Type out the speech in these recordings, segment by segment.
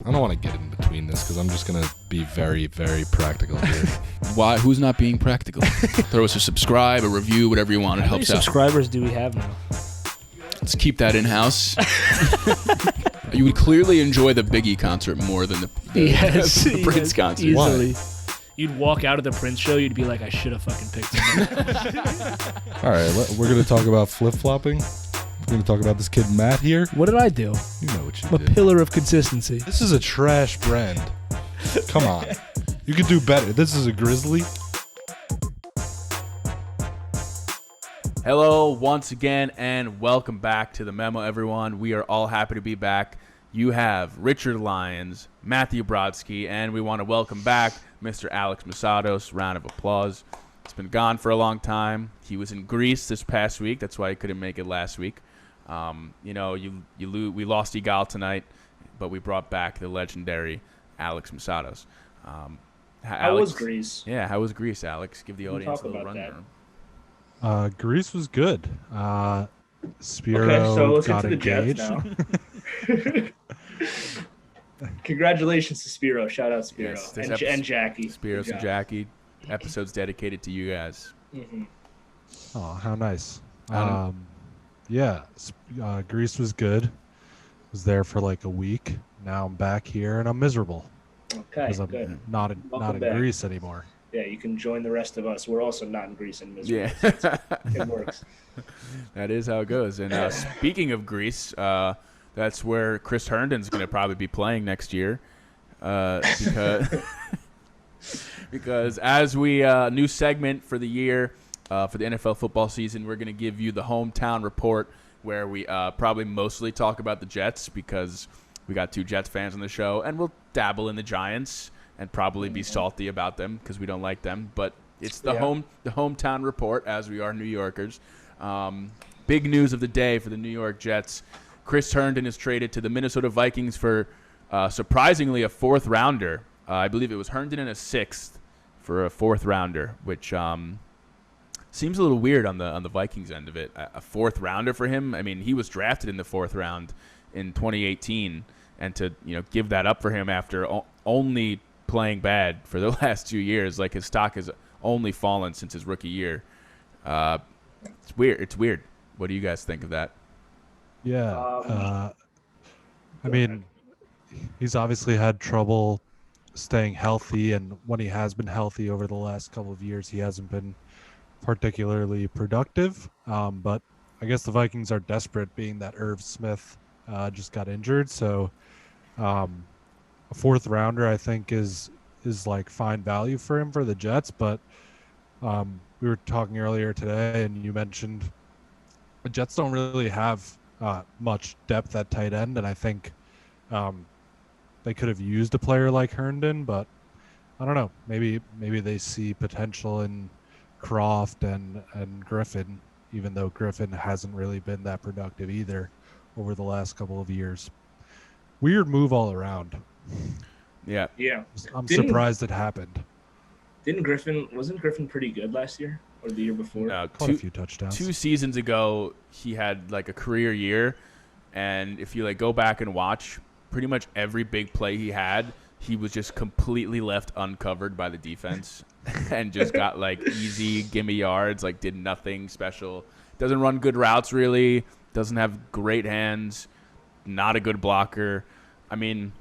I don't want to get in between this because I'm just going to be very, very practical here. Why? Who's not being practical? Throw us a subscribe, a review, whatever you want. It How many helps out. subscribers do we have now? Let's keep that in-house. You would clearly enjoy the Biggie concert more than the Prince concert. Easily. You'd walk out of the Prince show, you'd be like, I should have fucking picked him. All right, we're going to talk about flip-flopping. We're going to talk about this kid Matt here. What did I do? You know what you I'm a did. pillar of consistency. This is a trash brand. Come on. You could do better. This is a Grizzly. Hello once again, and welcome back to the Memo, everyone. We are all happy to be back. You have Richard Lyons, Matthew Brodsky, and we want to welcome back Mr. Alex Masados. Round of applause. He's been gone for a long time. He was in Greece this past week. That's why he couldn't make it last week. We lost Igal tonight, but we brought back the legendary Alex Masados. How was Greece? Yeah, how was Greece, Alex? Give the audience a little rundown. Greece was good. Spiro Okay, so let's got get to the engaged. Jets now. Congratulations to Spiro. Shout out Spiro. Yes, and Jackie. Spiros Good and job. Jackie. Episode's dedicated to you guys. Mm-hmm. Oh, how nice. Adam? Greece was good. Was there for like a week. Now I'm back here and I'm miserable Okay, because I'm good. not in back. Greece anymore. Yeah, you can join the rest of us. We're also not in Greece and miserable. Yeah. It works. That is how it goes. And speaking of Greece, that's where Chris Herndon's going to probably be playing next year. Because as we new segment for the year for the NFL football season, we're going to give you the hometown report, where we probably mostly talk about the Jets because we got two Jets fans on the show, and we'll dabble in the Giants and probably be salty about them because we don't like them. But it's the hometown report, as we are New Yorkers. Big news of the day for the New York Jets. Chris Herndon is traded to the Minnesota Vikings for surprisingly a fourth rounder. I believe it was Herndon and a sixth for a fourth rounder, which seems a little weird on the Vikings end of it. A fourth rounder for him. I mean, he was drafted in the fourth round in 2018, and to give that up for him after only playing bad for the last 2 years, like his stock has only fallen since his rookie year. It's weird. It's weird. What do you guys think of that? Yeah. I mean, he's obviously had trouble staying healthy, and when he has been healthy over the last couple of years, he hasn't been particularly productive. But I guess the Vikings are desperate, being that Irv Smith just got injured. So a fourth rounder, I think, is like fine value for him for the Jets. But we were talking earlier today, and you mentioned the Jets don't really have much depth at tight end, and I think they could have used a player like Herndon, but I don't know. Maybe they see potential in Croft and Griffin, even though Griffin hasn't really been that productive either over the last couple of years. Weird move all around. Yeah. Yeah. I'm surprised it happened. Wasn't Griffin pretty good last year or the year before? Caught a few touchdowns. 2 seasons ago, he had like a career year, and if you go back and watch, pretty much every big play he had, he was just completely left uncovered by the defense and just got easy gimme yards, did nothing special. Doesn't run good routes really, doesn't have great hands, not a good blocker. I mean,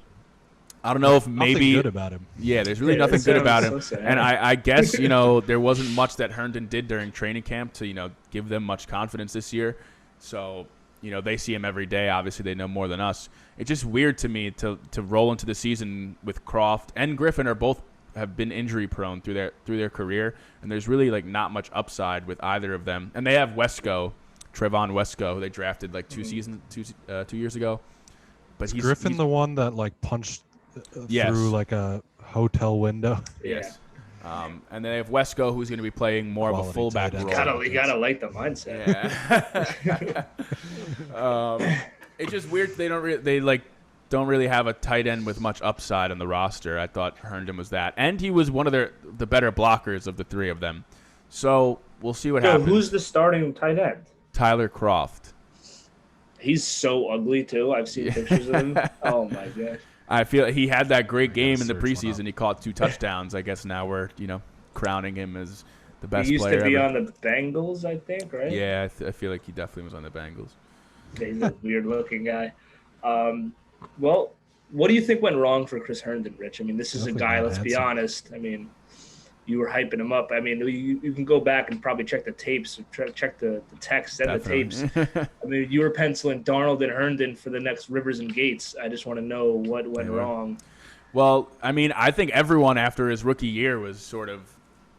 I don't know if maybe nothing good about him. Yeah, there's really nothing good about him. So sad. And I guess, there wasn't much that Herndon did during training camp to, give them much confidence this year. So, they see him every day. Obviously, they know more than us. It's just weird to me to roll into the season with Croft and Griffin have been injury prone through their career, and there's really not much upside with either of them. And they have Trevon Wesco, who they drafted 2 years ago. But Is Griffin the one that punched Yes. through a hotel window? Yes. And then they have Wesco, who's going to be playing more of a Quality fullback tight role. end. You gotta like the mindset. Yeah. It's just weird. They don't really have a tight end with much upside on the roster. I thought Herndon was that, and he was one of the better blockers of the three of them. So we'll see what happens. Who's the starting tight end? Tyler Croft. He's so ugly too. I've seen pictures of him. Oh my gosh. I feel he had that great game in the search one preseason. up. He caught 2 touchdowns. I guess now we're crowning him as the He best used player to be ever. on the Bengals, I think, right? Yeah, I feel like he definitely was on the Bengals. He's a weird-looking guy. Well, what do you think went wrong for Chris Herndon, Rich? I mean, this is Definitely a guy. not Let's be handsome. honest. I mean, you were hyping him up. I mean, you can go back and probably check the tapes, check the texts and Definitely. the tapes. I mean, you were penciling Darnold and Herndon for the next Rivers and Gates. I just want to know what went They were. wrong. Well, I mean, I think everyone after his rookie year was sort of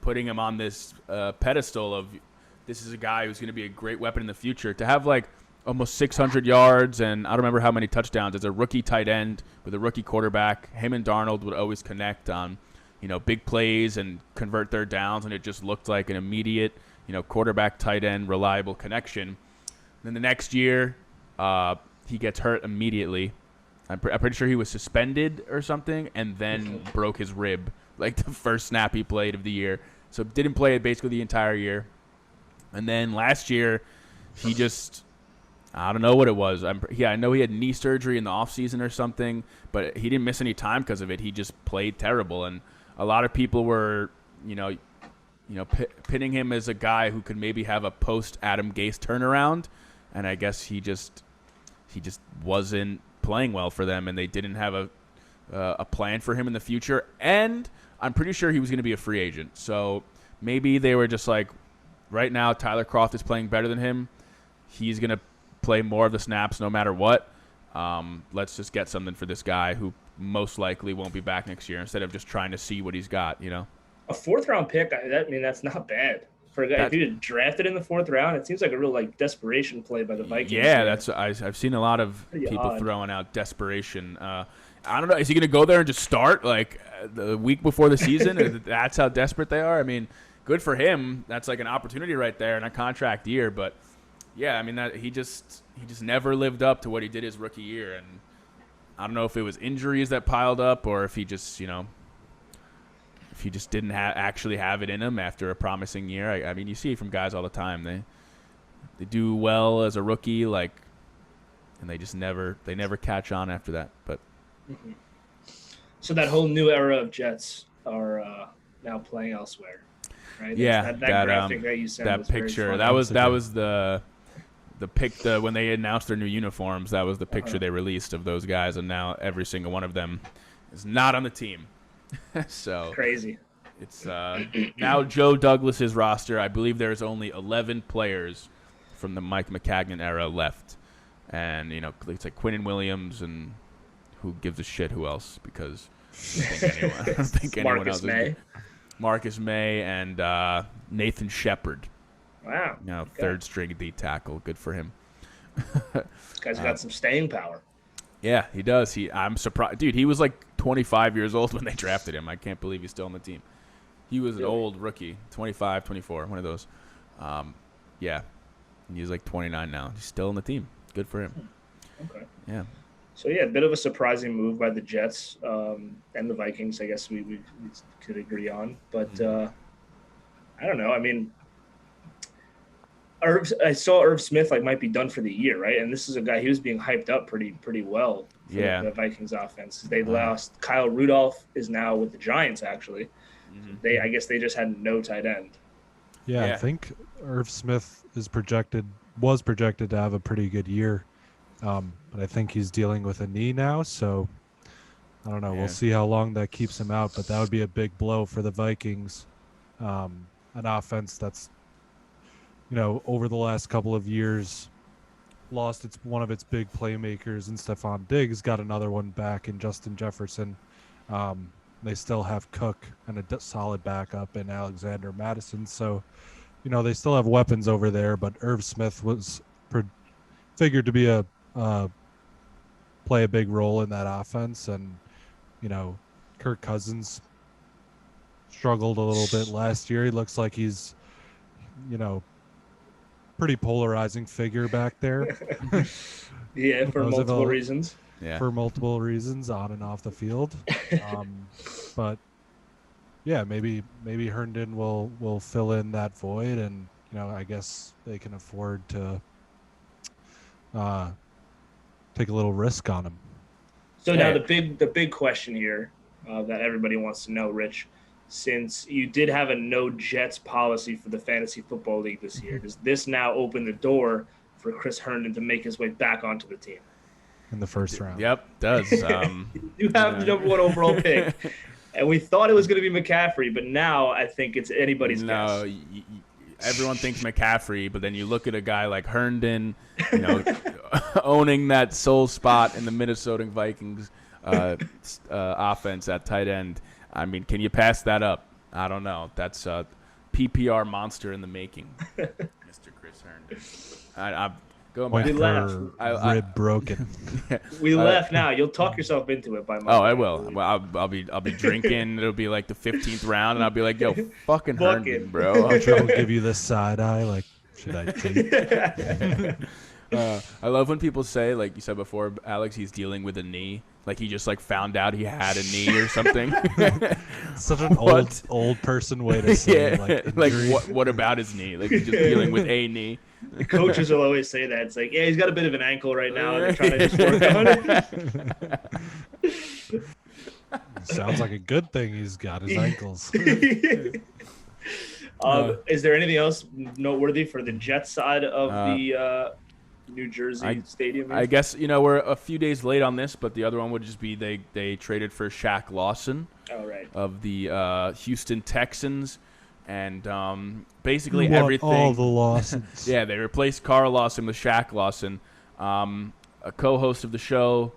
putting him on this pedestal of this is a guy who's going to be a great weapon in the future. To have like almost 600 yards and I don't remember how many touchdowns as a rookie tight end with a rookie quarterback, him and Darnold would always connect on big plays and convert third downs, and it just looked like an immediate quarterback tight end reliable connection. Then the next year, he gets hurt immediately. I'm pretty sure he was suspended or something, and then broke his rib like the first snap he played of the year. So didn't play it basically the entire year. And then last year, he just I don't know what it was. I know he had knee surgery in the offseason or something, but he didn't miss any time because of it. He just played terrible, and a lot of people were pitting him as a guy who could maybe have a post Adam Gase turnaround, and I guess he just wasn't playing well for them, and they didn't have a plan for him in the future. And I'm pretty sure he was going to be a free agent, so maybe they were just like, right now Tyler Kroft is playing better than him. He's going to play more of the snaps no matter what. Let's just get something for this guy who most likely won't be back next year instead of just trying to see what he's got. A 4th-round pick. That's not bad for a guy. If you get drafted in the 4th round, it seems like a real desperation play by the Vikings. Yeah, I've seen a lot of Pretty people odd. throwing out desperation. I don't know. Is he going to go there and just start like the week before the season? That's how desperate they are. I mean, good for him. That's like an opportunity right there in a contract year. But yeah, I mean that he just never lived up to what he did his rookie year, and I don't know if it was injuries that piled up or if he just didn't actually have it in him after a promising year. I mean, you see it from guys all the time. They do well as a rookie, and they just never catch on after that. But So that whole new era of Jets are now playing elsewhere, right? yeah, that graphic that you sent that was very picture funny. that was the pic when they announced their new uniforms. That was the picture they released of those guys, and now every single one of them is not on the team. So crazy. it's now Joe Douglas's roster. I believe there's only 11 players from the Mike McCagnon era left, and it's like Quinnen Williams and who gives a shit who else, because I don't think anyone Marcus else May. is good. Marcus May and Nathan Shepard. Wow. Okay. Third string D tackle. Good for him. This guy's got some staying power. Yeah, he does. I'm surprised. Dude, he was like 25 years old when they drafted him. I can't believe he's still on the team. He was an old rookie, 25, 24, one of those. Yeah, and he's like 29 now. He's still on the team. Good for him. Okay. Yeah. So yeah, a bit of a surprising move by the Jets and the Vikings. I guess we could agree on, but I don't know. I mean, I saw Irv Smith might be done for the year, right? And this is a guy, he was being hyped up pretty well for the Vikings offense. They lost Kyle Rudolph is now with the Giants actually. I guess they just had no tight end. Yeah, I think Irv Smith was projected to have a pretty good year, but I think he's dealing with a knee now, so I don't know. Yeah. We'll see how long that keeps him out, but that would be a big blow for the Vikings. An offense that's over the last couple of years lost one of its big playmakers in Stephon Diggs, got another one back in Justin Jefferson. They still have Cook and a solid backup in Alexander Madison. So, they still have weapons over there, but Irv Smith was figured to be play a big role in that offense. And, Kirk Cousins struggled a little bit last year. He looks like he's, pretty polarizing figure back there. Yeah, for multiple reasons. Yeah. For multiple reasons on and off the field. But yeah, maybe Herndon will fill in that void, and I guess they can afford to take a little risk on him. So now the big question here that everybody wants to know, Rich, since you did have a no Jets policy for the Fantasy Football League this year, does this now open the door for Chris Herndon to make his way back onto the team? In the first round. Yep, does. You have the number 1 overall pick. And we thought it was going to be McCaffrey, but now I think it's anybody's guess. Everyone thinks McCaffrey, but then you look at a guy like Herndon, owning that sole spot in the Minnesota Vikings offense at tight end. I mean, can you pass that up? I don't know. That's a PPR monster in the making, Mr. Chris Herndon. Rib broken. We left now. You'll talk yourself into it by Monday. Oh, I will. Well, I'll be drinking. It'll be like the 15th round, and I'll be like, "Yo, fucking Herndon, bro." I'm sure I'll give you the side eye. Like, should I cheat? I love when people say, like you said before, Alex, he's dealing with a knee. Like he just like found out he had a knee or something. Such an old person way to say it. Like what about his knee? Like he's just dealing with a knee. The coaches will always say that. It's like, yeah, he's got a bit of an ankle right now, and they're trying to just work on it. Sounds like a good thing he's got his ankles. Is there anything else noteworthy for the Jets side of the New Jersey Stadium? I guess, we're a few days late on this, but the other one would just be they traded for Shaq Lawson of the Houston Texans. And basically everything. All the Lawsons. Yeah, they replaced Carl Lawson with Shaq Lawson. A co-host of the show,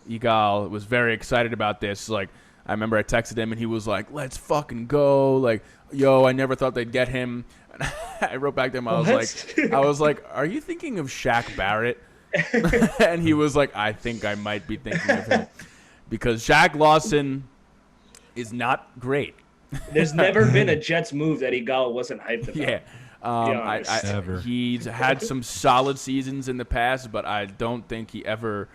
Yigal, was very excited about this. Like, I remember I texted him and he was like, "Let's fucking go!" Like, yo, I never thought they'd get him. And I wrote back to him. I was like, "Are you thinking of Shaq Barrett?" And he was like, "I think I might be thinking of him because Shaq Lawson is not great." There's never been a Jets move that Yigal wasn't hyped about. Yeah. He's had some solid seasons in the past, but I don't think he ever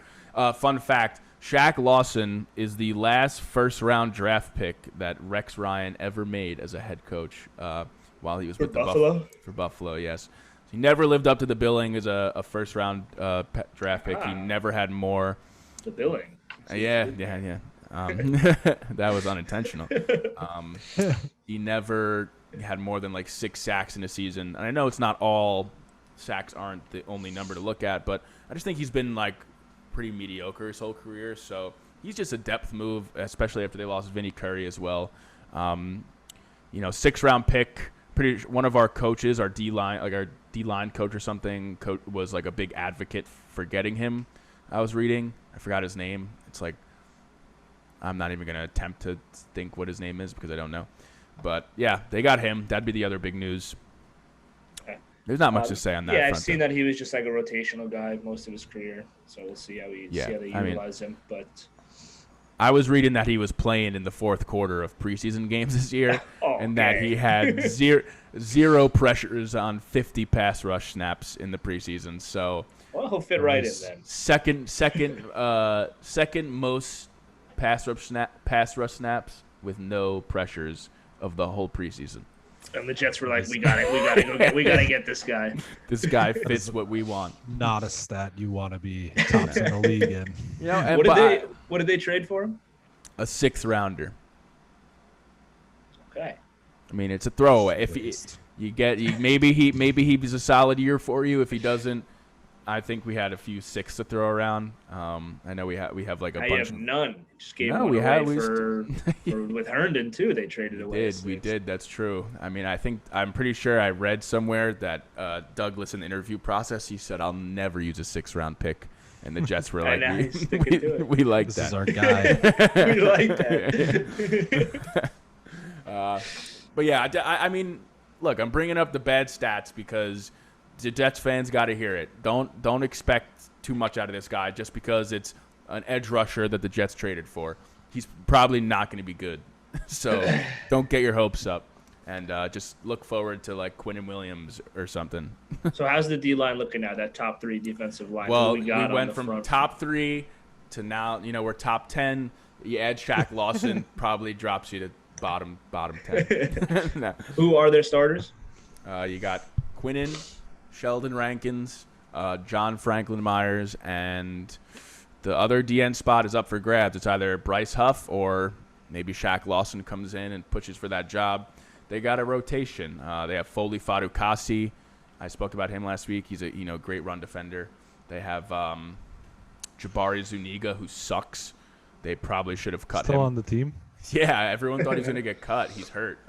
fun fact, Shaq Lawson is the last first-round draft pick that Rex Ryan ever made as a head coach while he was with Buffalo? For Buffalo, yes. He never lived up to the billing as a first-round draft pick. He never had more. The billing? Yeah. That was unintentional. He never had more than like 6 sacks in a season. And I know it's not all sacks aren't the only number to look at, but I just think he's been like pretty mediocre his whole career. So he's just a depth move, especially after they lost Vinny Curry as well. 6th-round pick. One of our coaches, our D-line coach or something, was like a big advocate for getting him. I was reading. I forgot his name. It's like, I'm not even going to attempt to think what his name is because I don't know. But, yeah, they got him. That'd be the other big news. Okay. There's not much to say on that. Yeah, I've seen that he was just like a rotational guy most of his career. So we'll see how they utilize him. But I was reading that he was playing in the 4th quarter of preseason games this year and that he had zero pressures on 50 pass rush snaps in the preseason. So, well, he'll fit right in then. Second most pass rush snaps with no pressures of the whole preseason. And the Jets were like, we gotta get this guy. This guy fits what we want. Not a stat you want to be tops in the league in. What did they trade for him? A 6th rounder. Okay. I mean, it's a throwaway. If maybe he's a solid year for you. If he doesn't, I think we had a few 6s to throw around. I know we have like a bunch. I have none. Just gave one away with Herndon too. They traded away. We did. That's true. I mean, I'm pretty sure I read somewhere that Douglas in the interview process, he said, "I'll never use a 6th-round pick," and the Jets were like, "We like that. This is our guy." We like that. But yeah, I mean, look, I'm bringing up the bad stats because the Jets fans got to hear it. Don't expect too much out of this guy just because it's an edge rusher that the Jets traded for. He's probably not going to be good. So don't get your hopes up. And just look forward to like Quinnen Williams or something. So how's the D-line looking now, that top 3 defensive line? Well, we went from top 3 to now, we're top 10. You add Shaq Lawson, probably drops you to bottom 10. No. Who are their starters? You got Quinnen, Sheldon Rankins, John Franklin Myers, and the other DN spot is up for grabs. It's either Bryce Huff or maybe Shaq Lawson comes in and pushes for that job. They got a rotation. They have Foley Fadukasi. I spoke about him last week. He's a great run defender. They have Jabari Zuniga, who sucks. They probably should have cut him. Still on the team? Yeah, everyone thought he was going to get cut. He's hurt.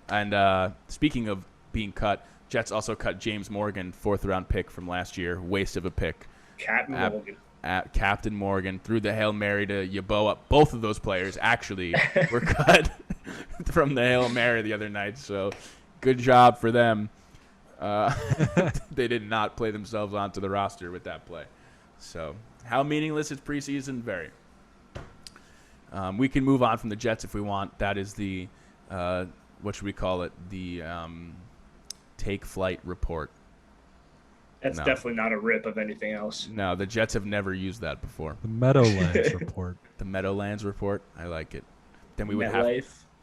And speaking of being cut, Jets also cut James Morgan, 4th-round pick from last year. Waste of a pick. Captain Morgan threw the Hail Mary to Yeboah. Both of those players actually were cut from the Hail Mary the other night. So good job for them. They did not play themselves onto the roster with that play. So how meaningless is preseason? Very. We can move on from the Jets if we want. That is the, what should we call it? The take flight report. That's definitely not a rip of anything else. No, the Jets have never used that before. The Meadowlands report. The Meadowlands report. I like it. Then we would have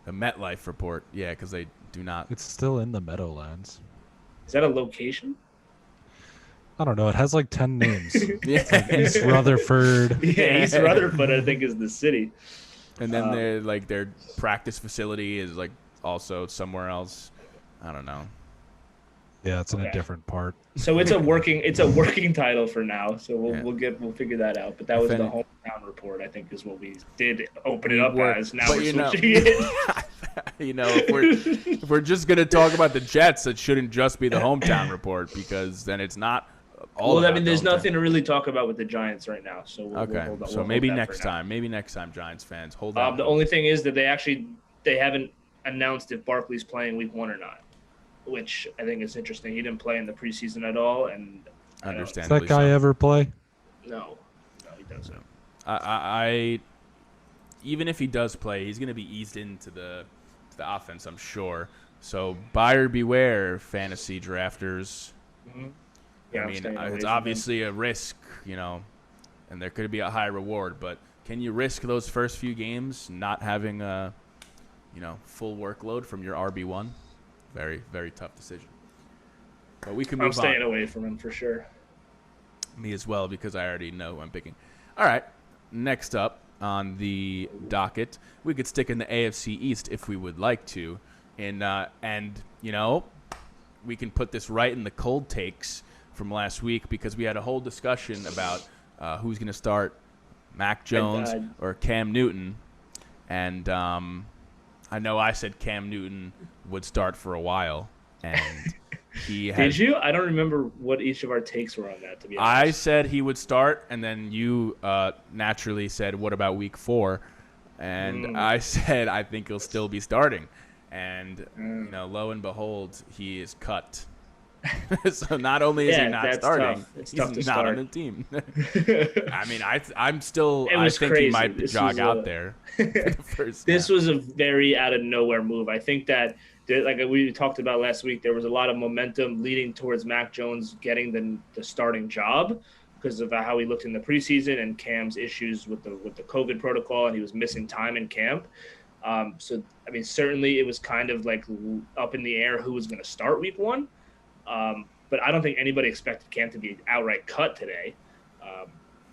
the MetLife report. Yeah, because they do not. It's still in the Meadowlands. Is that a location? I don't know. It has like 10 names. It's like East Rutherford. Yeah, East Rutherford, I think, is the city. And then their practice facility is like also somewhere else. I don't know. Yeah, it's in a different part. So it's a working title for now. So we'll figure that out. But that was the hometown report, I think, is what we did open it up as. Now we're switching it. If we're just gonna talk about the Jets, it shouldn't just be the hometown report, because then it's not. There's nothing to really talk about with the Giants right now. So we'll hold on. So maybe next time. Maybe next time, Giants fans, hold on. The only thing is that they haven't announced if Barkley's playing week 1 or not, which I think is interesting. He didn't play in the preseason at all, and understandably. Does that guy ever play? No, he doesn't. I even if he does play, he's going to be eased into the offense, I'm sure. So buyer beware, fantasy drafters. Mm-hmm. Yeah, it's obviously a risk, and there could be a high reward. But can you risk those first few games not having a, full workload from your RB1? Very, very tough decision. But we can move on. I'm staying away from him for sure. Me as well, because I already know who I'm picking. All right, next up on the docket, we could stick in the AFC East if we would like to, and we can put this right in the cold takes from last week, because we had a whole discussion about who's going to start, Mac Jones or Cam Newton, and I know I said Cam Newton would start for a while, and he did you? I don't remember what each of our takes were on that, to be honest. I said he would start, and then you naturally said, what about week 4? And I said, I think he'll still be starting. And, lo and behold, he is cut. So not only is he not starting, he's not on the team. I'm still. I think crazy. He might jog out there. This was a very out of nowhere move. I think that, like we talked about last week, there was a lot of momentum leading towards Mac Jones getting the starting job because of how he looked in the preseason and Cam's issues with the COVID protocol, and he was missing time in camp. Certainly it was kind of like up in the air who was going to start week 1. But I don't think anybody expected Cam to be outright cut today,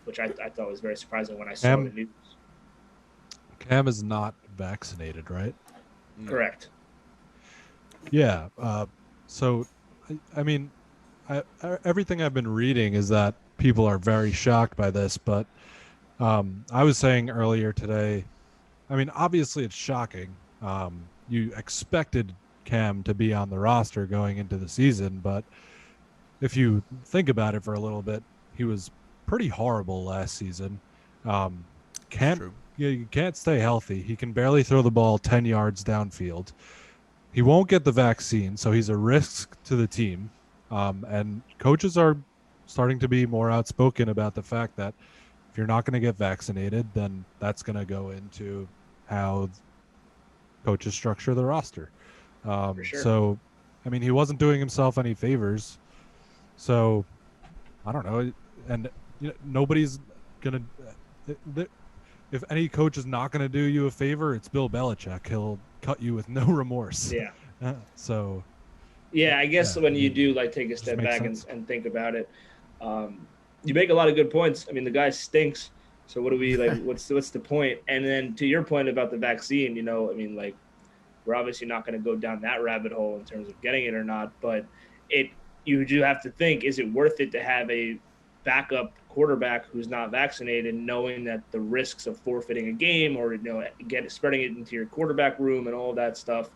which I thought was very surprising when I saw the news. Cam is not vaccinated, right? No. Correct. Yeah. So, everything I've been reading is that people are very shocked by this, but I was saying earlier today, obviously it's shocking. You expected Cam to be on the roster going into the season, but if you think about it for a little bit, he was pretty horrible last season. You can't stay healthy. He can barely throw the ball 10 yards downfield. He won't get the vaccine, so he's a risk to the team. And coaches are starting to be more outspoken about the fact that if you're not going to get vaccinated, then that's going to go into how coaches structure the roster. For sure. So, he wasn't doing himself any favors. So, I don't know. And nobody's going to... If any coach is not going to do you a favor, it's Bill Belichick. He'll cut you with no remorse. Yeah. So... Yeah, I guess when you do take a step back and think about it, you make a lot of good points. I mean, the guy stinks. So what do we like? What's the point? And then to your point about the vaccine, you know, I mean, like we're obviously not going to go down that rabbit hole in terms of getting it or not, but you do have to think: is it worth it to have a backup quarterback who's not vaccinated, knowing that the risks of forfeiting a game or spreading it into your quarterback room and all that stuff?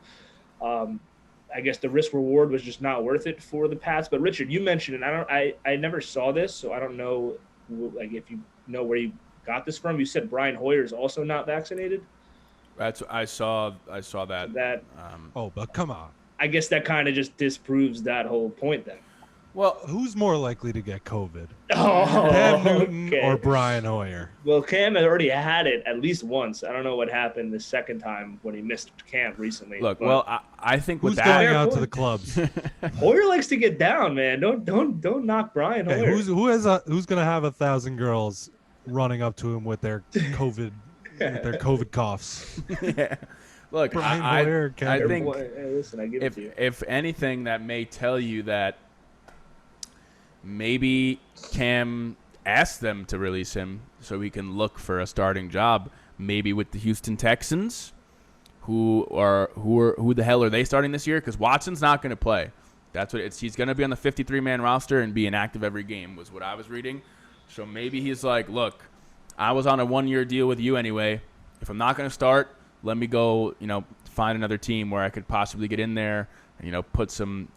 I guess the risk reward was just not worth it for the Pats. But Richard, you mentioned it. I never saw this, so I don't know like if you know where you got this from. You said Brian Hoyer is also not vaccinated. I saw that. But come on. I guess that kind of just disproves that whole point then. Well, who's more likely to get COVID? Oh, Cam Newton or Brian Hoyer? Well, Cam had already had it at least once. I don't know what happened the second time when he missed camp recently. Look, I think who's going out to the clubs? Hoyer likes to get down, man. Don't knock Brian Hoyer. Who's going to have 1,000 girls running up to him with their COVID coughs? Yeah. Look, I think listen, I give it to you. If anything, that may tell you that maybe Cam asked them to release him so he can look for a starting job, maybe with the Houston Texans, who the hell are they starting this year? Because Watson's not going to play. That's what he's going to be on the 53-man roster and be inactive every game, was what I was reading. So maybe he's like, look, I was on a 1-year deal with you anyway. If I'm not going to start, let me go, find another team where I could possibly get in there and, put some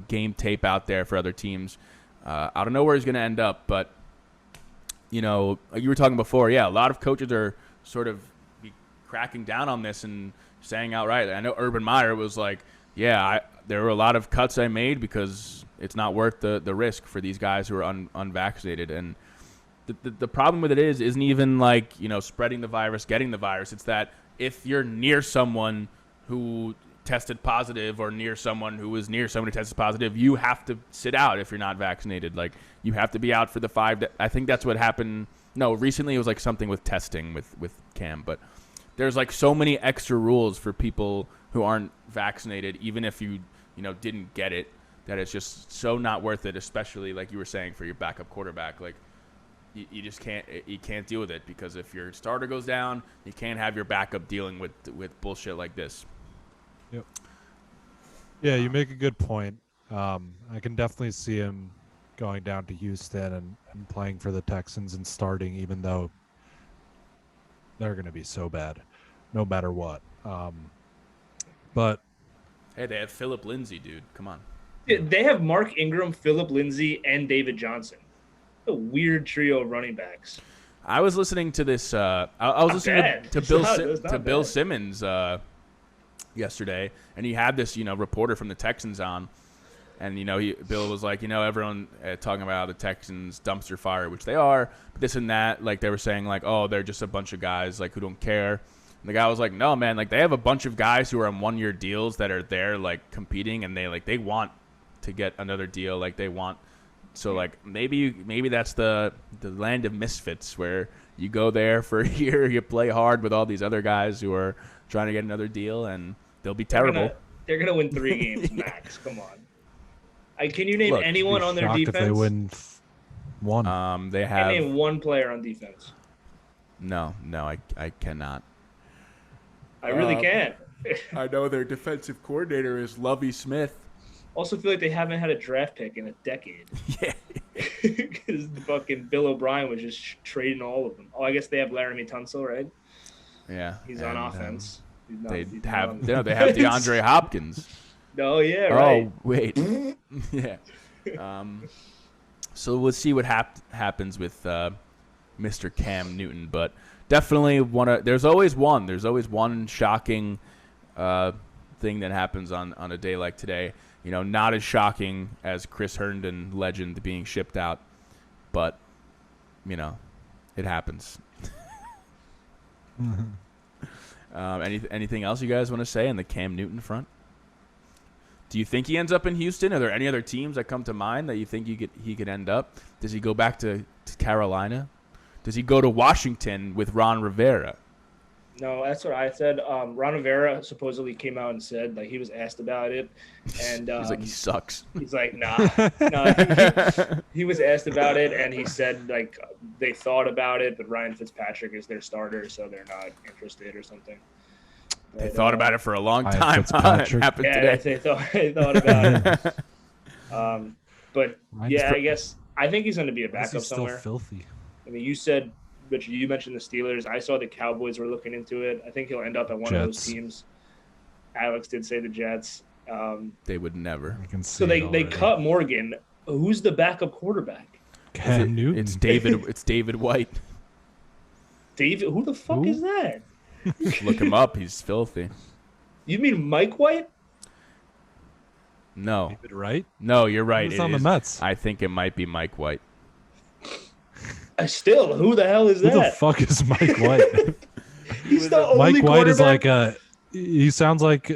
game tape out there for other teams. I don't know where he's going to end up, but, you were talking before, a lot of coaches are sort of cracking down on this and saying outright. I know Urban Meyer was like, there were a lot of cuts I made because it's not worth the risk for these guys who are unvaccinated. And the problem with it isn't even like, spreading the virus, getting the virus. It's that if you're near someone who tested positive or near someone who was near someone who tested positive, you have to sit out if you're not vaccinated. Like, you have to be out for the 5 I think that's what happened. No, recently it was like something with testing with Cam, but there's like so many extra rules for people who aren't vaccinated, even if you didn't get it, that it's just so not worth it, especially like you were saying for your backup quarterback. Like, you just can't deal with it, because if your starter goes down, you can't have your backup dealing with bullshit like this. Yep. Yeah, you make a good point. I can definitely see him going down to Houston and playing for the Texans and starting, even though they're going to be so bad, no matter what. But hey, they have Phillip Lindsay, dude. Come on. They have Mark Ingram, Phillip Lindsay, and David Johnson. A weird trio of running backs. I was listening to this. I was listening to Bill Simmons yesterday, and he had this reporter from the Texans on, and Bill was like, everyone talking about how the Texans dumpster fire, which they are, but this and that, like they were saying like, oh, they're just a bunch of guys like who don't care. And the guy was like, no, man, like they have a bunch of guys who are on 1-year deals that are there like competing, and they want to get another deal, like they want. So like maybe that's the land of misfits, where you go there for a year, you play hard with all these other guys who are trying to get another deal, and they'll be terrible. They're gonna win 3 games max. Come on. Can you name anyone on their defense? If they win one. They have. Can you name one player on defense? No, I cannot. I really can't. I know their defensive coordinator is Lovie Smith. Also feel like they haven't had a draft pick in a decade. Yeah. Because fucking Bill O'Brien was just trading all of them. Oh, I guess they have Laramie Tunsil, right? Yeah. He's on offense. They have DeAndre Hopkins. Oh, yeah, right. Oh, wait. Yeah. So we'll see what happens with Mr. Cam Newton. But definitely there's always one shocking thing that happens on a day like today. Not as shocking as Chris Herndon, legend, being shipped out, but it happens. Anything else you guys want to say on the Cam Newton front? Do you think he ends up in Houston? Are there any other teams that come to mind that you think he could end up? Does he go back to Carolina? Does he go to Washington with Ron Rivera? No, that's what I said. Ron Rivera supposedly came out and said, like, he was asked about it, and He's like, he sucks. he's like, nah, no. He was asked about it, and he said, like, they thought about it, but Ryan Fitzpatrick is their starter, so they're not interested or something. They thought about it for a long Ryan time. It Fitzpatrick. happened Yeah, today. they thought about it. But Ryan's yeah, pro- I guess I think he's going to be a Why is he backup still somewhere. filthy? I mean, you said, Richard, you mentioned the Steelers. I saw the Cowboys were looking into it. I think he'll end up at one of those Jets. teams. Alex did say the Jets. They would never. I can see So it they already. cut Morgan. Who's the backup quarterback? Cam Newton. It's David. It's David White. David? Who the fuck Who? is that? Look him up. He's filthy. You mean Mike White? No, David Wright. no, you're right. He's It on the is- Mets. I think it might be Mike White. Still, who the hell is Who the that? fuck is Mike White? He's the only Mike White is quarterback- like he sounds like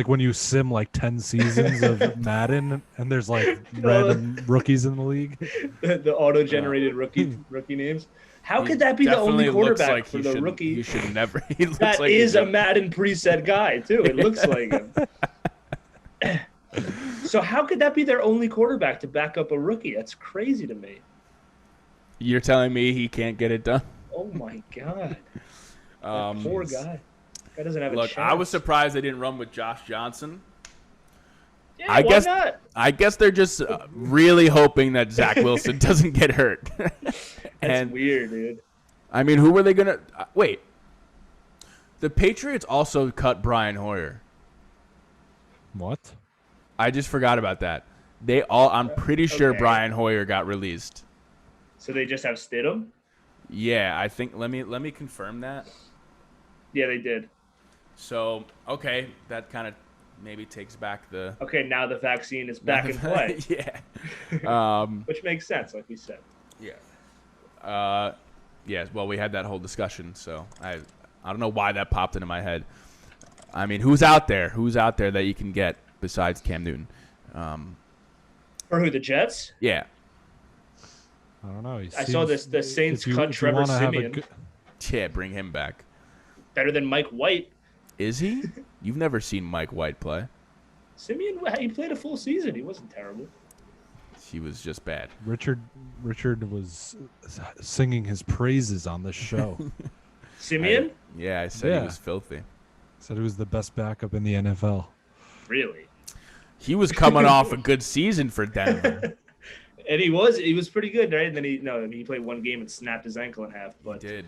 when you sim like 10 seasons of Madden and there's like random rookies in the league. the auto-generated rookie names. How could that be the Definitely only looks quarterback like for he the should- rookie? He should never. He looks That like is he a should- Madden preset guy too. It looks like him. So how could that be their only quarterback to back up a rookie? That's crazy to me. You're telling me he can't get it done? Oh my god, that poor guy. Guy doesn't have a Look, chance. I was surprised they didn't run with Josh Johnson. Yeah, I why guess- not? I guess they're just really hoping that Zach Wilson doesn't get hurt. That's and weird, dude. I mean, who were they gonna wait? The Patriots also cut Brian Hoyer. What? I just forgot about that. I'm pretty sure Okay. Brian Hoyer got released. So they just have Stidham? Yeah, I think. Let me confirm that. Yeah, they did. So okay, that kind of maybe takes back the Okay, now the vaccine is back in play, yeah. which makes sense, like we said. Yeah. Yeah. Well, we had that whole discussion, so I don't know why that popped into my head. I mean, who's out there? Who's out there that you can get besides Cam Newton? For who, the Jets? Yeah. I don't know. I saw this. The Saints if you- cut if you Trevor wanna have a Simeon. good- Yeah, bring him back. Better than Mike White. Is he? You've never seen Mike White play. Simeon, he played a full season. He wasn't terrible. He was just bad. Richard was singing his praises on this show. Simeon? Yeah, I said Yeah. he was filthy. Said he was the best backup in the NFL. Really? He was coming off a good season for Denver. And he was pretty good, right? And then he played one game and snapped his ankle in half. But Did.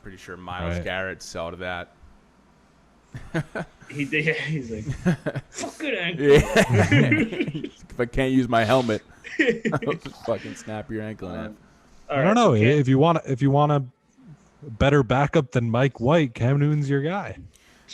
Pretty sure Miles Right. Garrett saw to that. he did. He's like, fuck it, ankle. Yeah. If I can't use my helmet, I'll just fucking snap your ankle in half. All I right, don't know. so Cam- If you want a better backup than Mike White, Cam Newton's your guy.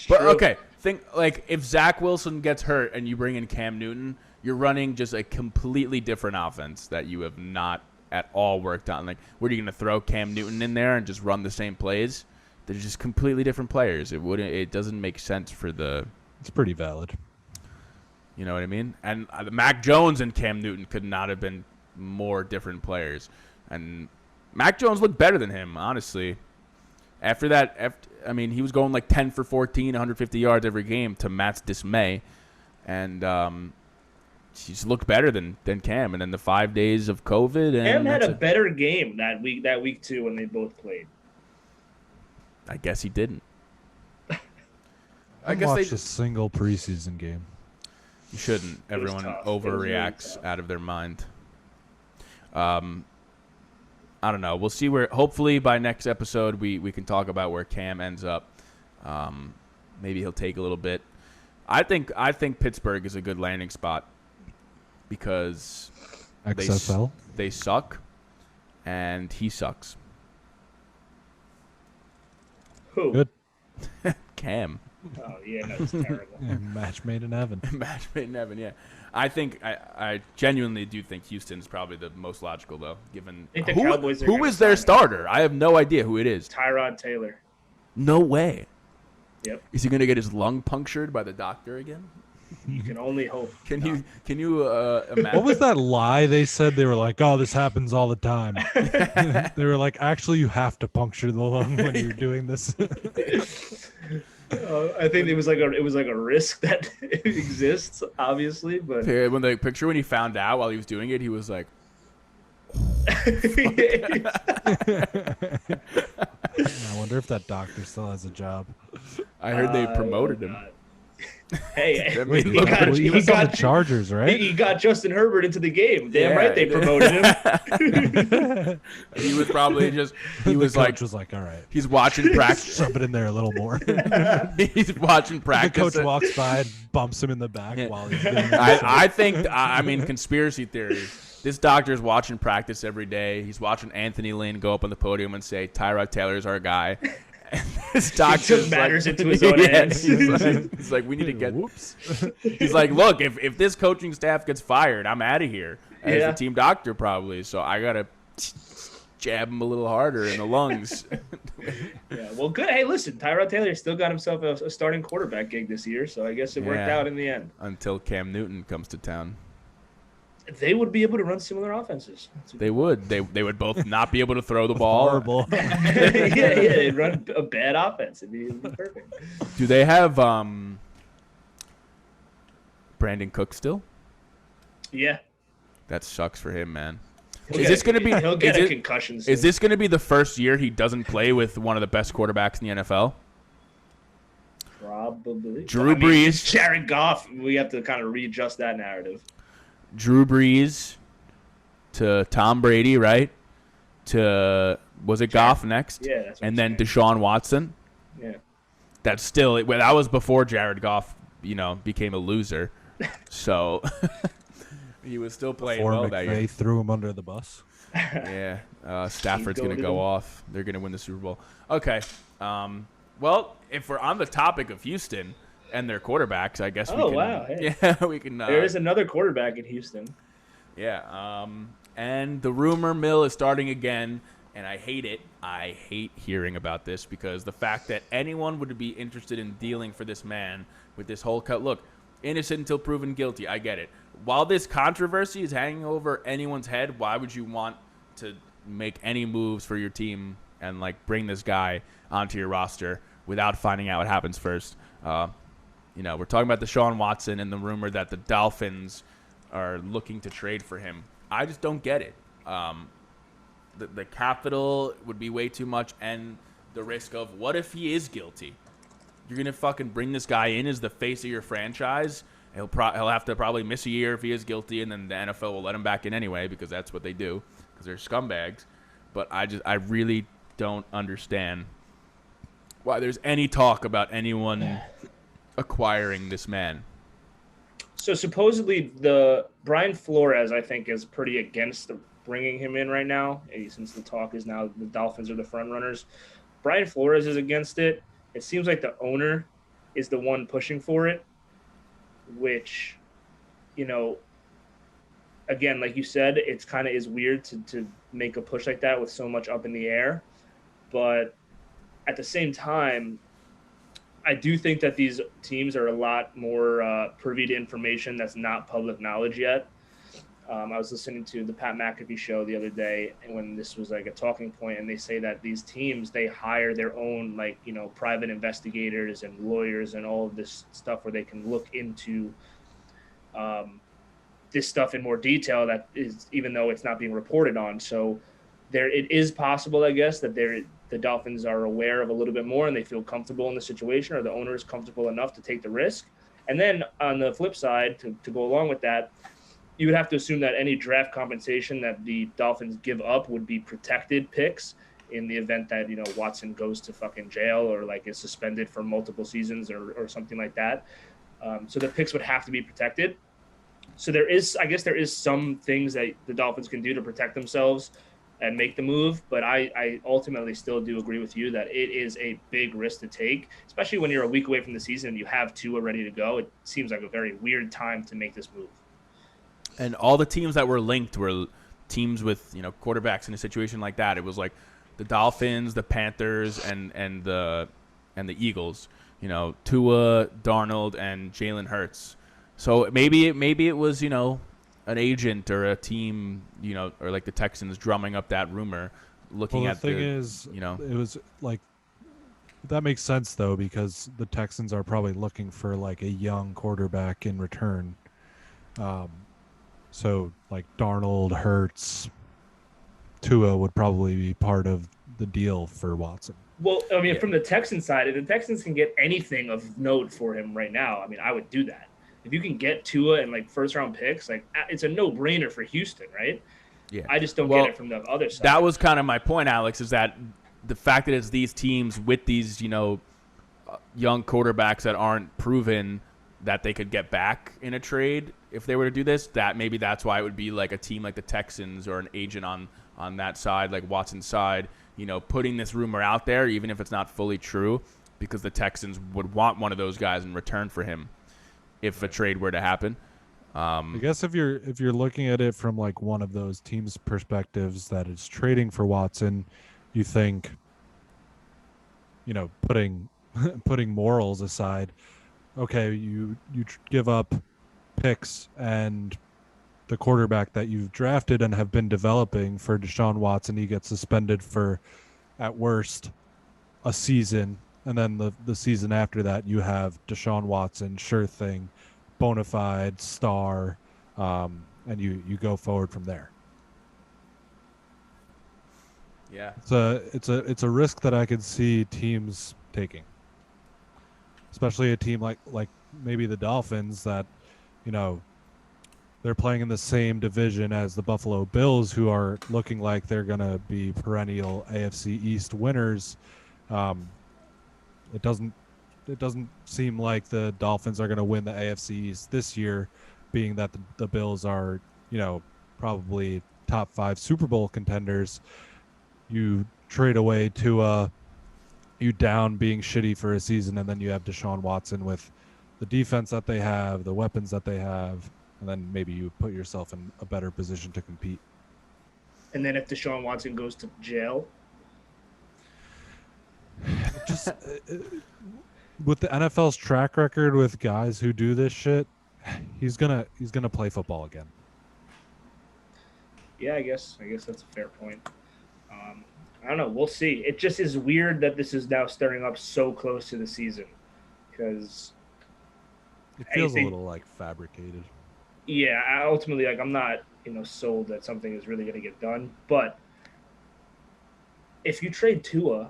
But True. okay, think like if Zach Wilson gets hurt and you bring in Cam Newton, you're running just a completely different offense that you have not at all worked on. Like, what are you going to throw Cam Newton in there and just run the same plays? They're just completely different players. It doesn't make sense for the, It's pretty valid. you know what I mean? And Mac Jones and Cam Newton could not have been more different players. And Mac Jones looked better than him, honestly. After that, I mean, he was going like 10 for 14, 150 yards every game to Matt's dismay. And he's looked better than Cam. And then the 5 days of COVID. And Cam had that's a better game that week too when they both played. I guess he didn't. I guess watched they a single preseason game. You shouldn't. It was Everyone tough. It was really overreacts tough. out of their mind. I don't know. We'll see where. Hopefully, by next episode, we can talk about where Cam ends up. Maybe he'll take a little bit. I think Pittsburgh is a good landing spot because XFL. they suck, and he sucks. Who? Good. Cam. Oh yeah, no, it's terrible. Yeah, match made in heaven. Match made in heaven, yeah. I genuinely do think Houston's probably the most logical, though, given I think the Cowboys are who gonna is their sign him. starter? I have no idea who it is. Tyrod Taylor. No way. Yep. Is he going to get his lung punctured by the doctor again? You can only hope. Can you imagine? What was that lie they said? They were like, "Oh, this happens all the time." They were like, "Actually, you have to puncture the lung when you're doing this." I think it was like a risk that exists, obviously, but When he found out while he was doing it, he was like, I wonder if that doctor still has a job. I heard they promoted him. Hey, I mean, He was on the got Chargers, right? he got Justin Herbert into the game. Damn Yeah, right they he did. promoted him. He was probably he was the like, coach was like, "All right, he's watching practice. rub it in there a little more." He's watching The practice. coach walks by and bumps him in the back Yeah. while he's getting I think, I mean, conspiracy theory. This doctor's watching practice every day. He's watching Anthony Lynn go up on the podium and say, Tyrod Taylor's our guy. And this doctor took matters into his own hands. He's like, we need to get. Whoops. He's like, look, if this coaching staff gets fired, I'm out of here as Yeah. the team doctor probably. So I gotta jab him a little harder in the lungs. Yeah, well, good. Hey, listen, Tyrod Taylor still got himself a starting quarterback gig this year, so I guess it worked Yeah. out in the end. Until Cam Newton comes to town. They would be able to run similar offenses. They would. They would both not be able to throw the ball. Horrible. yeah, they'd run a bad offense. It'd be perfect. Do they have Brandon Cook still? Yeah. That sucks for him, man. He'll Is get this a- going to be? He'll get is a it- concussion soon. Is this going to be the first year he doesn't play with one of the best quarterbacks in the NFL? Probably. Drew Brees. It's Jared Goff. We have to kind of readjust that narrative. Drew Brees to Tom Brady, right? To was it Goff next? Yeah, that's what And I'm then Deshaun Watson. Yeah. That's still that was before Jared Goff, became a loser. So he was still playing Before well that year. McVay threw him under the bus. Yeah, Stafford's He's going to goated go him. off. They're going to win the Super Bowl. Okay. Well, if we're on the topic of Houston and their quarterbacks, I guess we Oh, can. wow, hey. Yeah, we can. There is another quarterback in Houston. Yeah. And the rumor mill is starting again, and I hate it. I hate hearing about this because the fact that anyone would be interested in dealing for this man with this whole cut. Look, innocent until proven guilty. I get it. While this controversy is hanging over anyone's head, why would you want to make any moves for your team and bring this guy onto your roster without finding out what happens first? We're talking about Deshaun Watson and the rumor that the Dolphins are looking to trade for him. I just don't get it. The capital would be way too much, and the risk of what if he is guilty? You're gonna fucking bring this guy in as the face of your franchise. He'll have to probably miss a year if he is guilty, and then the NFL will let him back in anyway because that's what they do because they're scumbags. But I really don't understand why there's any talk about anyone acquiring this man. So supposedly the Brian Flores, I think, is pretty against bringing him in right now, since the talk is now the Dolphins are the front runners. Brian Flores is against it. It seems like the owner is the one pushing for it, which, again, like you said, it's kind of is weird to make a push like that with so much up in the air. But at the same time, I do think that these teams are a lot more privy to information that's not public knowledge yet. I was listening to the Pat McAfee show the other day, and when this was a talking point, and they say that these teams, they hire their own private investigators and lawyers and all of this stuff where they can look into this stuff in more detail, that is, even though it's not being reported on. So it is possible, I guess, that the Dolphins are aware of a little bit more and they feel comfortable in the situation, or the owner is comfortable enough to take the risk. And then on the flip side, to go along with that, you would have to assume that any draft compensation that the Dolphins give up would be protected picks in the event that, Watson goes to fucking jail or is suspended for multiple seasons or something like that. So the picks would have to be protected. So there is some things that the Dolphins can do to protect themselves and make the move. But I ultimately still do agree with you that it is a big risk to take, especially when you're a week away from the season and you have Tua ready to go. It seems like a very weird time to make this move. And all the teams that were linked were teams with quarterbacks in a situation like that. It was like the Dolphins, the Panthers, and the Eagles. Tua, Darnold, and Jalen Hurts. So maybe it was, an agent or a team, or like the Texans drumming up that rumor, looking Well, the at thing is, it was like that makes sense though, because the Texans are probably looking for like a young quarterback in return. Um, so like Darnold, Hurts, Tua would probably be part of the deal for Watson. Well, I mean, Yeah. from the Texans side, if the Texans can get anything of note for him right now, I mean, I would do that. If you can get Tua and like first round picks, like it's a no brainer for Houston, right? Yeah. I just don't get Well, it from the other side. that was kind of my point, Alex, is that the fact that it's these teams with these, young quarterbacks that aren't proven that they could get back in a trade if they were to do this, that maybe that's why it would be like a team like the Texans or an agent on that side, like Watson's side, putting this rumor out there, even if it's not fully true, because the Texans would want one of those guys in return for him if a trade were to happen. I guess if you're looking at it from like one of those teams' perspectives that is trading for Watson, you think, putting putting morals aside, okay, you give up picks and the quarterback that you've drafted and have been developing for Deshaun Watson. He gets suspended for, at worst, a season, and then the season after that you have Deshaun Watson, sure thing, bona fide star, and you go forward from there. Yeah. It's a risk that I could see teams taking, especially a team like maybe the Dolphins that, they're playing in the same division as the Buffalo Bills, who are looking like they're going to be perennial AFC East winners. It doesn't seem like the Dolphins are going to win the AFC East this year, being that the Bills are, probably top 5 Super Bowl contenders. You trade away to you down being shitty for a season, and then you have Deshaun Watson with the defense that they have, the weapons that they have, and then maybe you put yourself in a better position to compete. And then if Deshaun Watson goes to jail, just with the NFL's track record with guys who do this shit, he's gonna play football again. Yeah, I guess that's a fair point. I don't know. We'll see. It just is weird that this is now stirring up so close to the season, because it feels a little like fabricated. Yeah, ultimately, like I'm not sold that something is really going to get done. But if you trade Tua,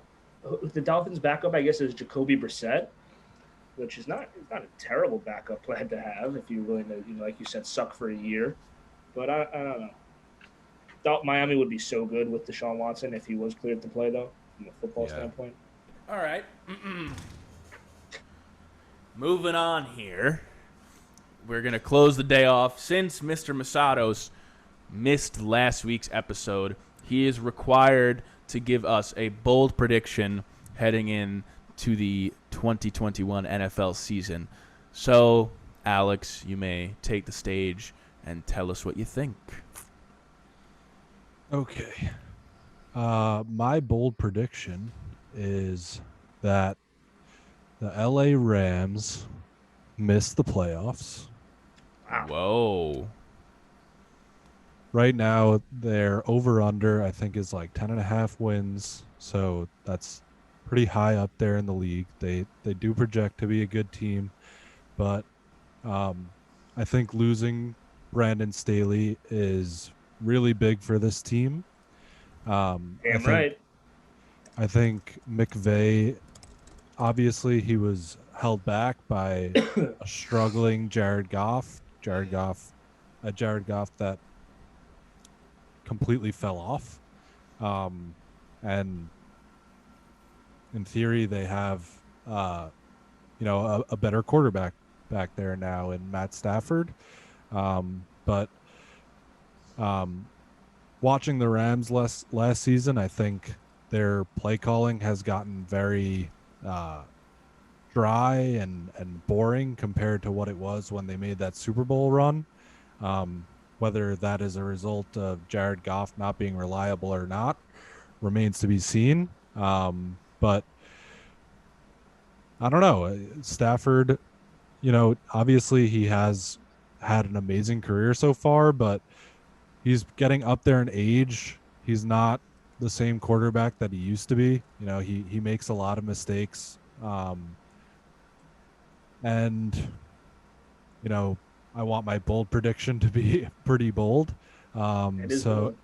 the Dolphins' backup, I guess, is Jacoby Brissett, which is not a terrible backup plan to have if you're willing to, like you said, suck for a year. But I don't know. Thought Miami would be so good with Deshaun Watson if he was cleared to play, though, from a football standpoint. All right. Moving on here. We're going to close the day off. Since Mr. Masados missed last week's episode, he is required to give us a bold prediction heading in to the 2021 NFL season. So, Alex, you may take the stage and tell us what you think. Okay. My bold prediction is that the LA Rams miss the playoffs. Wow. Whoa. Right now, their over-under, I think, is like 10.5 wins. So that's pretty high up there in the league. They do project to be a good team. But I think losing Brandon Staley is really big for this team. Right. I think McVay, obviously, he was held back by a struggling Jared Goff that completely fell off. And in theory, they have, a better quarterback back there now in Matt Stafford. But watching the Rams last season, I think their play calling has gotten very dry and boring compared to what it was when they made that Super Bowl run. Whether that is a result of Jared Goff not being reliable or not remains to be seen. But I don't know. Stafford obviously he has had an amazing career so far, but he's getting up there in age. He's not the same quarterback that he used to be. He makes a lot of mistakes. And I want my bold prediction to be pretty bold. It is bold.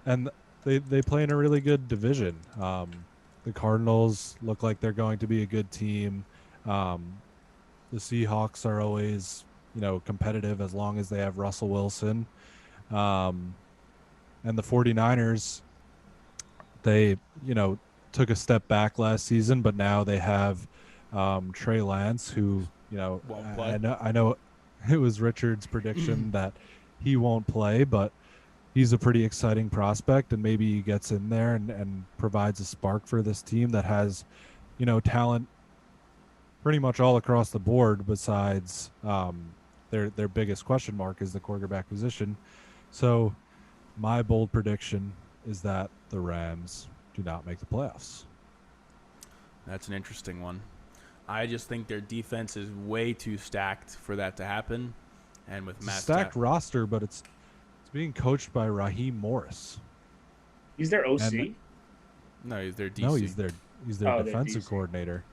And they play in a really good division. The Cardinals look like they're going to be a good team. The Seahawks are always, competitive as long as they have Russell Wilson. And the 49ers, they, took a step back last season, but now they have Trey Lance, who, Won't play. I know it was Richard's prediction that he won't play, but he's a pretty exciting prospect, and maybe he gets in there and provides a spark for this team that has, talent pretty much all across the board. Besides, their biggest question mark is the quarterback position. So, my bold prediction is that the Rams do not make the playoffs. That's an interesting one. I just think their defense is way too stacked for that to happen. And with Matt Stacked roster, but it's being coached by Raheem Morris. He's their OC. No, he's their DC. No, he's their defensive coordinator.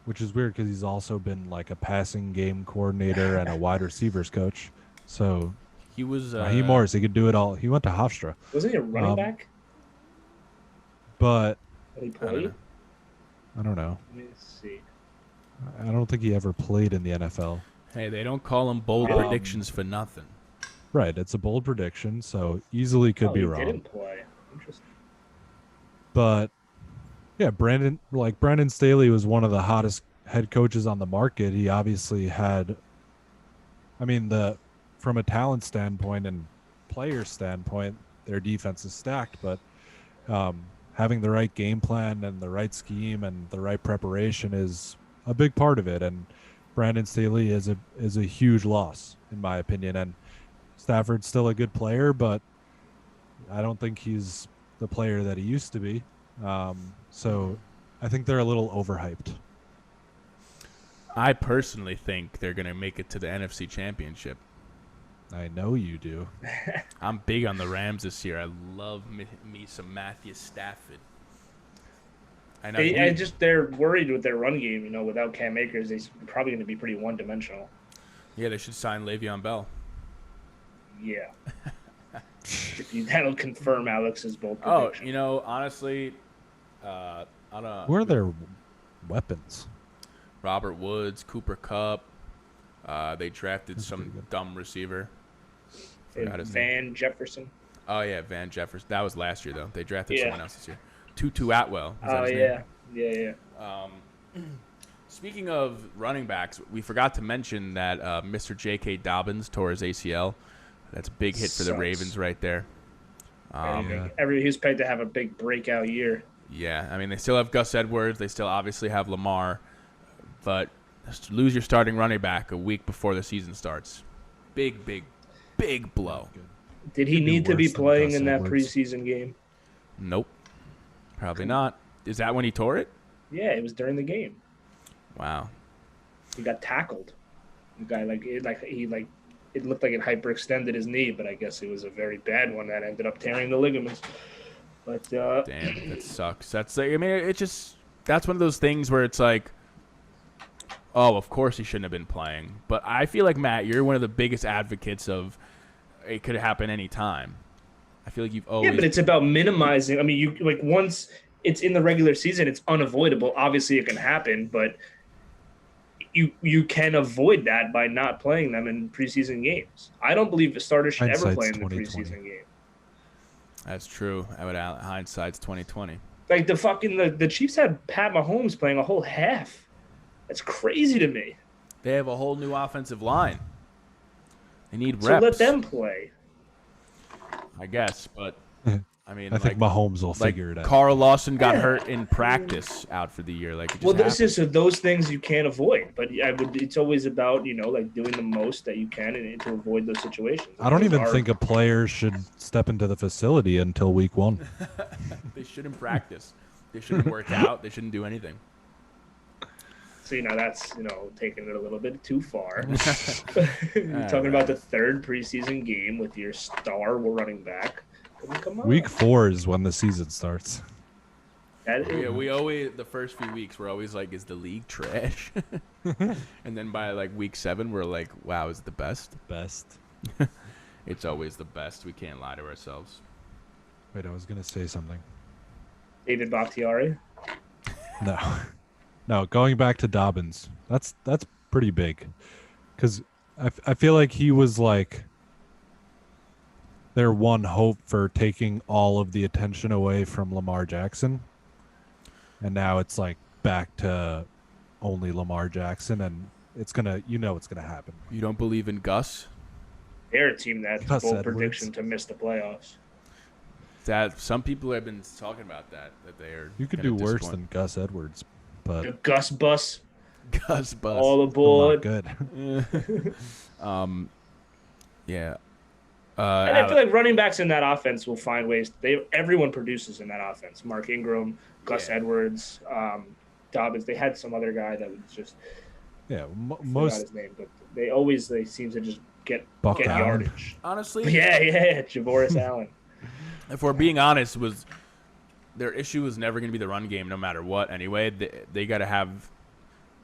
Which is weird because he's also been like a passing game coordinator and a wide receivers coach. So he was Raheem Morris. He could do it all. He went to Hofstra. Wasn't he a running back? But Did he play? I don't know. Let me see. I don't think he ever played in the NFL. Hey, they don't call him bold predictions for nothing. Right, it's a bold prediction, so easily could be wrong. He didn't play. Interesting. But yeah, Brandon Staley was one of the hottest head coaches on the market. He obviously had, from a talent standpoint and player standpoint, their defense is stacked, but having the right game plan and the right scheme and the right preparation is a big part of it. And Brandon Staley is a huge loss, in my opinion. And Stafford's still a good player, but I don't think he's the player that he used to be. So I think they're a little overhyped. I personally think they're going to make it to the NFC Championship. I know you do. I'm big on the Rams this year. I love me some Matthew Stafford. I know they're worried with their run game. Without Cam Akers, they're probably going to be pretty one-dimensional. Yeah, they should sign Le'Veon Bell. Yeah. That'll confirm Alex's bold prediction. Honestly, I don't know. Where are their weapons? Robert Woods, Cooper Kupp. They drafted some dumb receiver. Van Jefferson. Oh, yeah, Van Jefferson. That was last year, though. They drafted someone else this year. Tutu Atwell. Oh, yeah. Yeah. Speaking of running backs, we forgot to mention that Mr. J.K. Dobbins tore his ACL. That's a big hit for the Ravens right there. He was paid to have a big breakout year. Yeah, they still have Gus Edwards. They still obviously have Lamar. But just lose your starting running back a week before the season starts. Big blow. Did he need to be playing in that preseason game? Nope. Probably not. Is that when he tore it? Yeah, it was during the game. Wow. He got tackled. The guy it looked like it hyperextended his knee, but I guess it was a very bad one that ended up tearing the ligaments. But damn, that sucks. That's that's one of those things where it's like, oh, of course he shouldn't have been playing. But I feel like, Matt, you're one of the biggest advocates of it could happen any time. I feel like you've always... Yeah, but it's about minimizing. Once it's in the regular season, it's unavoidable. Obviously, it can happen, but you can avoid that by not playing them in preseason games. I don't believe a starter should ever play in the preseason game. That's true. Hindsight's 2020. Like the Chiefs had Pat Mahomes playing a whole half. That's crazy to me. They have a whole new offensive line. They need reps. So let them play. I guess, but I think Mahomes will figure it out. Carl Lawson got hurt in practice, out for the year. Those things you can't avoid. But it's always about doing the most that you can to avoid those situations. I don't even think a player should step into the facility until week 1. They shouldn't practice. They shouldn't work out. They shouldn't do anything. See, now that's, taking it a little bit too far. You're talking about the third preseason game with your star running back. I mean, come on. Week 4 is when the season starts. Yeah, we always, the first few weeks, we're always like, is the league trash? And then by like week 7, we're like, wow, is it the best? Best. It's always the best. We can't lie to ourselves. Wait, I was going to say something. David Bakhtiari? No, going back to Dobbins. That's pretty big. Because I feel like he was like their one hope for taking all of the attention away from Lamar Jackson. And now it's like back to only Lamar Jackson, and it's going to happen. You don't believe in Gus? They're a team that's Gus bold Edwards. prediction to miss the playoffs. That some people have been talking about that they are. You could do worse than Gus Edwards, The but Gus bus, Gus Bus. all still aboard. not good. Yeah. And I feel like running backs in that offense will find ways. Everyone produces in that offense. Mark Ingram, Gus Edwards, Dobbins. They had some other guy that was just Yeah, I forgot most his name, but they seem to just get Buck Allen. yardage. Honestly, Yeah, Javoris Allen. if we're being honest, their issue was never going to be the run game, no matter what. Anyway, they got to have.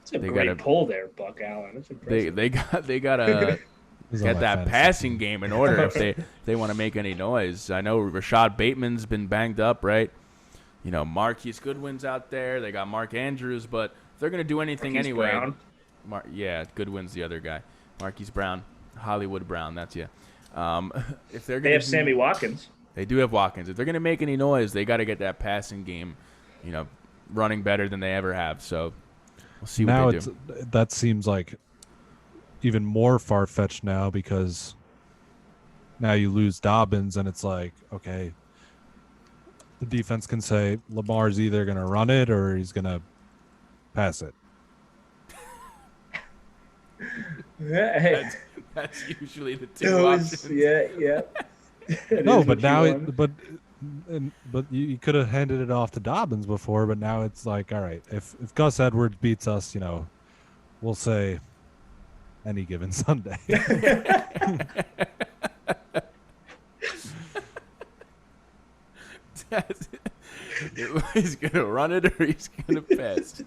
It's a great pull there, Buck Allen. That's impressive. They got to He's on get my that fantasy passing team. game in order if they want to make any noise. I know Rashad Bateman's been banged up, right? Marquise Goodwin's out there. They got Mark Andrews, but if they're going to do anything Marquise anyway. Brown. Goodwin's the other guy. Marquise Brown, Hollywood Brown. That's you. If they're They have Sammy Watkins. They do have Watkins. If they're going to make any noise, they got to get that passing game, running better than they ever have. So we'll see Now what they do. that seems like even more far-fetched now, because now you lose Dobbins and it's like, okay, the defense can say Lamar's either going to run it or he's going to pass it. Hey, That's usually the two options. yeah. No, but now but you could have handed it off to Dobbins before, but now it's like, all right, if Gus Edwards beats us, we'll say any given Sunday. He's going to run it or he's going to pass.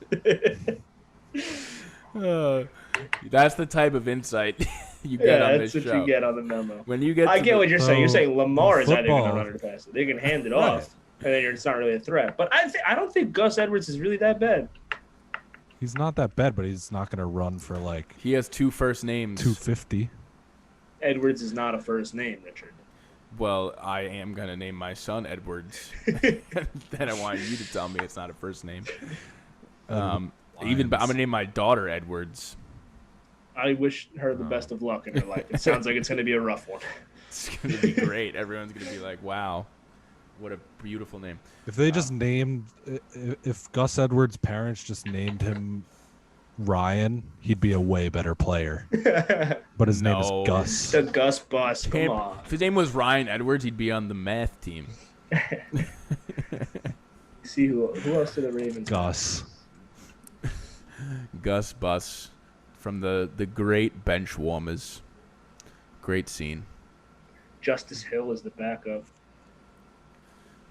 That's the type of insight you get on this show. That's what you get on the memo. When you get I get what you're saying. You're saying Lamar is not even going football. to run it or pass it. They can hand it off, and then it's not really a threat. But I don't think Gus Edwards is really that bad. He's not that bad, but he's not going to run for like He has two first names. 250. Edwards is not a first name, Richard. Well, I am going to name my son Edwards. Then I want you to tell me it's not a first name. I'm going to name my daughter Edwards. I wish her the best of luck in her life. It sounds like it's going to be a rough one. It's going to be great. Everyone's going to be like, wow, what a beautiful name. If they just if Gus Edwards' parents just named him Ryan, he'd be a way better player. But his name is Gus. The Gus bus. Come on. If his name was Ryan Edwards, he'd be on the math team. See who else did the Ravens? Gus. Gus Bus from the great bench warmers. Great scene. Justice Hill is the backup.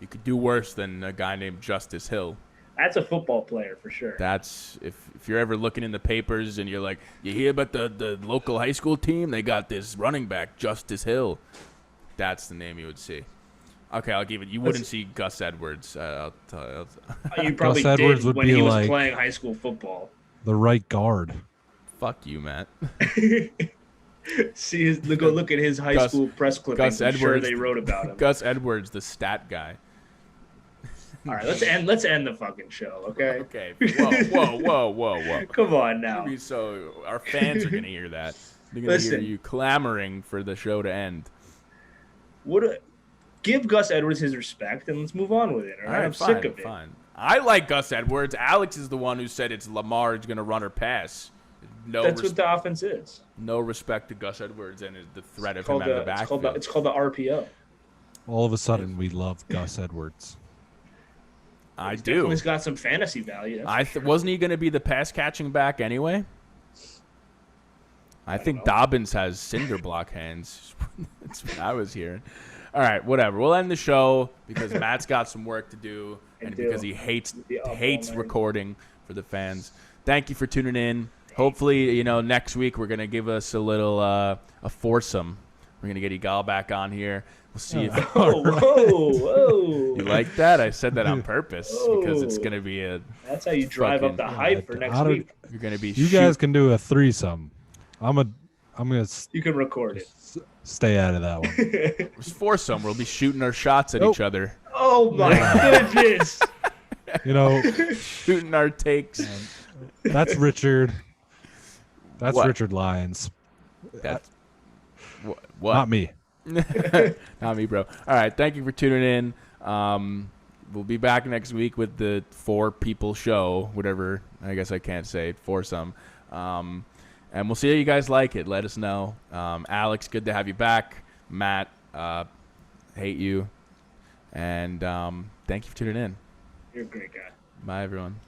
You could do worse than a guy named Justice Hill. That's a football player for sure. That's if you're ever looking in the papers and you're like, you hear about the local high school team? They got this running back, Justice Hill. That's the name you would see. Okay, I'll give it. You wouldn't see Gus Edwards. You probably Gus Edwards did would when be he was like playing high school football. the right guard. Fuck you, Matt. Go look at his high school press clippings. I'm sure they wrote about him. Gus Edwards, the stat guy. All right, let's end the fucking show, okay? Okay. Whoa. Come on now. So our fans are gonna hear that. They're gonna hear you clamoring for the show to end. Give Gus Edwards his respect and let's move on with it. All right, I'm sick of it. Fine. I like Gus Edwards. Alex is the one who said it's Lamar's gonna run or pass. That's what the offense is. No respect to Gus Edwards and the threat of him out of the backfield. It's called the RPO. All of a sudden, we love Gus Edwards. I He's do. Definitely got some fantasy value. Wasn't he going to be the pass catching back anyway? I think Dobbins has cinder block hands. That's what I was hearing. All right, whatever. We'll end the show because Matt's got some work to do, and because he hates recording for the fans. Thank you for tuning in. Hopefully, next week we're gonna give us a little a foursome. We're gonna get Igal back on here. We'll see if whoa. You like that? I said that on purpose because it's gonna be a. That's how you drive up the hype for next week. You're gonna be. You guys can do a threesome. I'm gonna. You can record it. Stay out of that one. It's foursome. We'll be shooting our shots at each other. Oh my goodness! Shooting our takes. That's Richard. That's Richard Lyons. That's what? Not me. Not me, bro. All right. Thank you for tuning in. We'll be back next week with the 4 people show, whatever. I guess I can't say it, foursome. And we'll see how you guys like it. Let us know. Alex, good to have you back. Matt, hate you. And thank you for tuning in. You're a great guy. Bye, everyone.